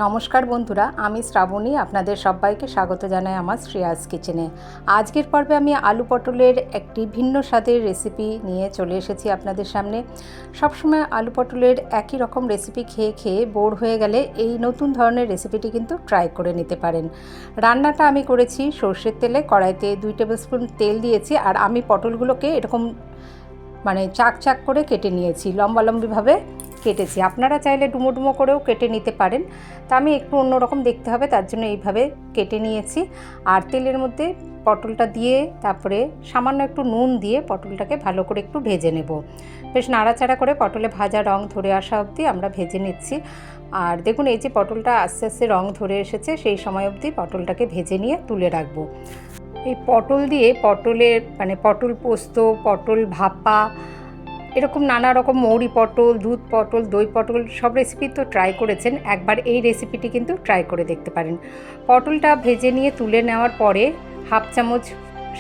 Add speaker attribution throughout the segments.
Speaker 1: নমস্কার বন্ধুরা, আমি শ্রাবণী আপনাদের সবাইকে স্বাগত জানাই আমার শ্রেয়াস কিচেনে। আজকের পর্বে আমি আলু পটলের একটি ভিন্ন স্বাদের রেসিপি নিয়ে চলে এসেছি আপনাদের সামনে। সবসময় আলু পটলের একই রকম রেসিপি খেয়ে খেয়ে বোর হয়ে গেলে এই নতুন ধরনের রেসিপিটি কিন্তু ট্রাই করে নিতে পারেন। রান্নাটা আমি করেছি সর্ষের তেলে, কড়াইতে 2 টেবিল স্পুন তেল দিয়েছি। আর আমি পটলগুলোকে এরকম চাক চাক করে কেটে নিয়েছি, লম্বালম্বিভাবে কেটেছি। আপনারা চাইলে ডুমো ডুমো করেও কেটে নিতে পারেন, তা আমি একটু অন্যরকম দেখতে হবে তার জন্য এইভাবে কেটে নিয়েছি। আর তেলের মধ্যে পটলটা দিয়ে তারপরে সামান্য একটু নুন দিয়ে পটলটাকে ভালো করে একটু ভেজে নেব। বেশ নাড়াচাড়া করে পটলে ভাজা রং ধরে আসা অবধি আমরা ভেজে নিচ্ছি। আর দেখুন, এই যে পটলটা আস্তে আস্তে রং ধরে এসেছে, সেই সময় অবধি পটলটাকে ভেজে নিয়ে তুলে রাখবো। এই পটল দিয়ে পটলের পটল পোস্ত, পটল ভাপা, এরকম নানা রকম মৌরি পটল, দুধ পটল, দই পটল সব রেসিপি তো ট্রাই করেছেন। একবার এই রেসিপিটি কিন্তু ট্রাই করে দেখতে পারেন। পটলটা ভেজে নিয়ে তুলে নেওয়ার পরে হাফ চামচ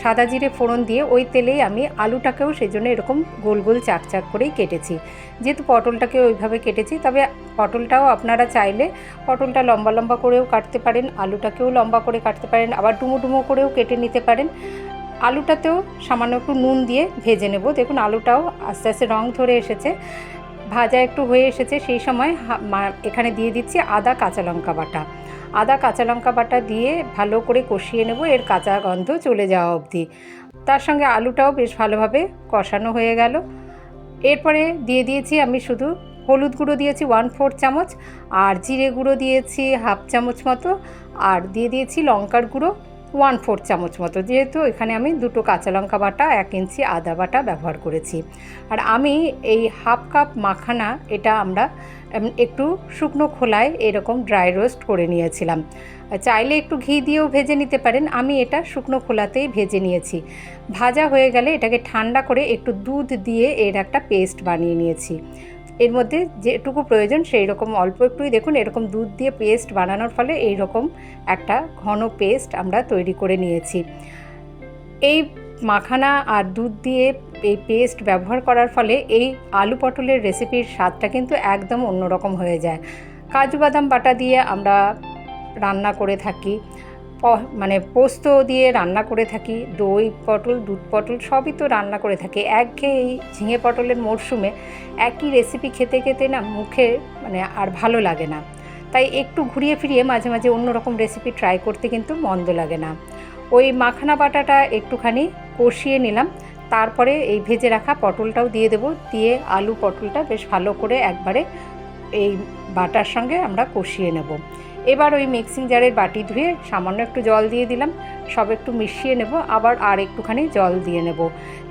Speaker 1: সাদা জিরে ফোড়ন দিয়ে ওই তেলেই আমি আলুটাকেও সেই জন্য এরকম গোল গোল চাক চাক করেই কেটেছি। যেহেতু পটলটাকে ওইভাবে কেটেছি, তবে পটলটাও আপনারা চাইলে পটলটা লম্বা লম্বা করেও কাটতে পারেন, আলুটাকেও লম্বা করে কাটতে পারেন, আবার ডুমো ডুমো করেও কেটে নিতে পারেন। আলুটাতেও সামান্য একটু নুন দিয়ে ভেজে নেব। দেখুন, আলুটাও আস্তে আস্তে রং ধরে এসেছে, ভাজা একটু হয়ে এসেছে। সেই সময় এখানে দিয়ে দিচ্ছি আদা কাঁচা লঙ্কা বাটা। আদা কাঁচা লঙ্কা বাটা দিয়ে ভালো করে কষিয়ে নেব, এর কাঁচা গন্ধ চলে যাওয়া অবধি। তার সঙ্গে আলুটাও বেশ ভালোভাবে কষানো হয়ে গেল। এরপরে দিয়ে দিয়েছি আমি শুধু হলুদ গুঁড়ো দিয়েছি 1/4 চামচ, আর জিরে গুঁড়ো দিয়েছি হাফ চামচ মতো, আর দিয়ে দিয়েছি লঙ্কার গুঁড়ো 1/4 চামচ মতো। যেহেতু এখানে আমি 2 কাঁচা লঙ্কা বাটা, 1 ইঞ্চি আদা বাটা ব্যবহার করেছি। আর আমি এই হাফ কাপ মাখানা, এটা আমরা একটু শুকনো খোলায় এরকম ড্রাই রোস্ট করে নিয়েছিলাম। চাইলে একটু ঘি দিয়েও ভেজে নিতে পারেন, আমি এটা শুকনো খোলাতেই ভেজে নিয়েছি। ভাজা হয়ে গেলে এটাকে ঠান্ডা করে একটু দুধ দিয়ে এর একটা পেস্ট বানিয়ে নিয়েছি। এর মধ্যে যেটুকু প্রয়োজন সেই রকম অল্প একটুই, দেখুন এরকম দুধ দিয়ে পেস্ট বানানোর ফলে এই রকম একটা ঘন পেস্ট আমরা তৈরি করে নিয়েছি। এই মাখানা আর দুধ দিয়ে এই পেস্ট ব্যবহার করার ফলে এই আলু পটলের রেসিপির স্বাদটা কিন্তু একদম অন্যরকম হয়ে যায়। কাজু বাদাম বাটা দিয়ে আমরা রান্না করে থাকি, পোস্ত দিয়ে রান্না করে থাকি, দই পটল, দুধ পটল সবই তো রান্না করে থাকি। একঘেয়ে এই ঝিঙে পটলের মরশুমে একই রেসিপি খেতে খেতে না মুখে আর ভালো লাগে না। তাই একটু ঘুরিয়ে ফিরিয়ে মাঝে মাঝে অন্যরকম রেসিপি ট্রাই করতে কিন্তু মন্দ লাগে না। ওই মাখানা বাটাটা একটুখানি কষিয়ে নিলাম, তারপরে এই ভেজে রাখা পটলটাও দিয়ে দেব। দিয়ে আলু পটলটা বেশ ভালো করে একবারে এই বাটার সঙ্গে আমরা কষিয়ে নেব। এবার ওই মিক্সিং জারের বাটি ধুয়ে সামান্য একটু জল দিয়ে দিলাম, সব একটু মিশিয়ে নেব, আবার আর একটুখানি জল দিয়ে নেব।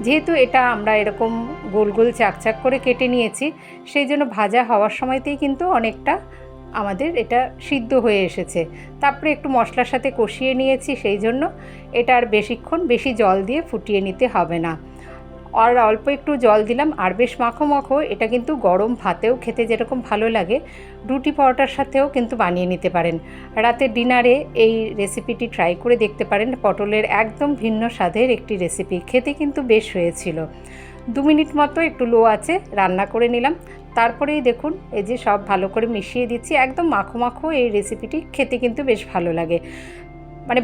Speaker 1: যেহেতু এটা আমরা এরকম গোল গোল চাকচাক করে কেটে নিয়েছি, সেই জন্য ভাজা হওয়ার সময়তেই কিন্তু অনেকটা আমাদের এটা সিদ্ধ হয়ে এসেছে। তারপরে একটু মশলার সাথে কষিয়ে নিয়েছি, সেই জন্য এটা আর বেশিক্ষণ বেশি জল দিয়ে ফুটিয়ে নিতে হবে না। আর অল্প একটু জল দিলাম। আর বেশ মাখো মাখো, এটা কিন্তু গরম ভাতেও খেতে যেরকম ভালো লাগে, রুটি পরোটার সাথেও কিন্তু বানিয়ে নিতে পারেন। রাতের ডিনারে এই রেসিপিটি ট্রাই করে দেখতে পারেন। পটলের একদম ভিন্ন স্বাদের একটি রেসিপি, খেতে কিন্তু বেশ হয়েছিল। 2 মিনিট মতো একটু লো আঁচে রান্না করে নিলাম। তারপরেই দেখুন, এই যে সব ভালো করে মিশিয়ে দিচ্ছি, একদম মাখো মাখো এই রেসিপিটি খেতে কিন্তু বেশ ভালো লাগে।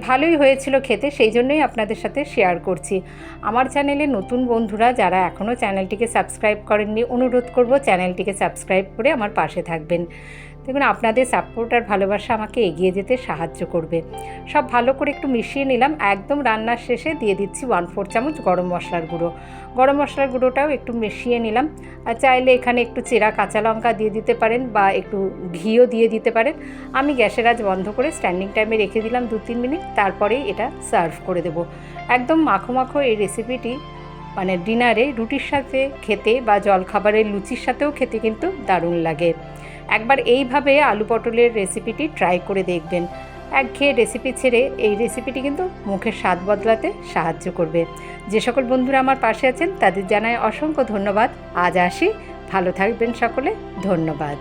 Speaker 1: ভালোই হয়েছিল খেতে, সেই জন্যই আপনাদের সাথে শেয়ার করছি। আমার চ্যানেলে নতুন বন্ধুরা যারা এখনও চ্যানেলটিকে সাবস্ক্রাইব করেননি, অনুরোধ করব চ্যানেলটিকে সাবস্ক্রাইব করে আমার পাশে থাকবেন। দেখুন, আপনাদের সাপোর্ট আর ভালোবাসা আমাকে এগিয়ে যেতে সাহায্য করবে। সব ভালো করে একটু মিশিয়ে নিলাম। একদম রান্নার শেষে দিয়ে দিচ্ছি 1/4 চামচ গরম মশলার গুঁড়ো। গরম মশলার গুঁড়োটাও একটু মিশিয়ে নিলাম। আর চাইলে এখানে একটু চেরা কাঁচা লঙ্কা দিয়ে দিতে পারেন, বা একটু ঘিও দিয়ে দিতে পারেন। আমি গ্যাসের আঁচ বন্ধ করে স্ট্যান্ডিং টাইমে রেখে দিলাম 2-3 মিনিট, তারপরেই এটা সার্ভ করে দেব। একদম মাখো মাখো এই রেসিপিটি ডিনারে রুটির সাথে খেতে বা জলখাবারের লুচির সাথেও খেতে কিন্তু দারুণ লাগে। একবার এইভাবে আলু পটলের রেসিপিটি ট্রাই করে দেখবেন। একঘেয়ে রেসিপি ছেড়ে এই রেসিপিটি কিন্তু মুখের স্বাদ বদলাতে সাহায্য করবে। যে সকল বন্ধুরা আমার পাশে আছেন তাদের জানাই অসংখ্য ধন্যবাদ। আজ আসি, ভালো থাকবেন সকলে, ধন্যবাদ।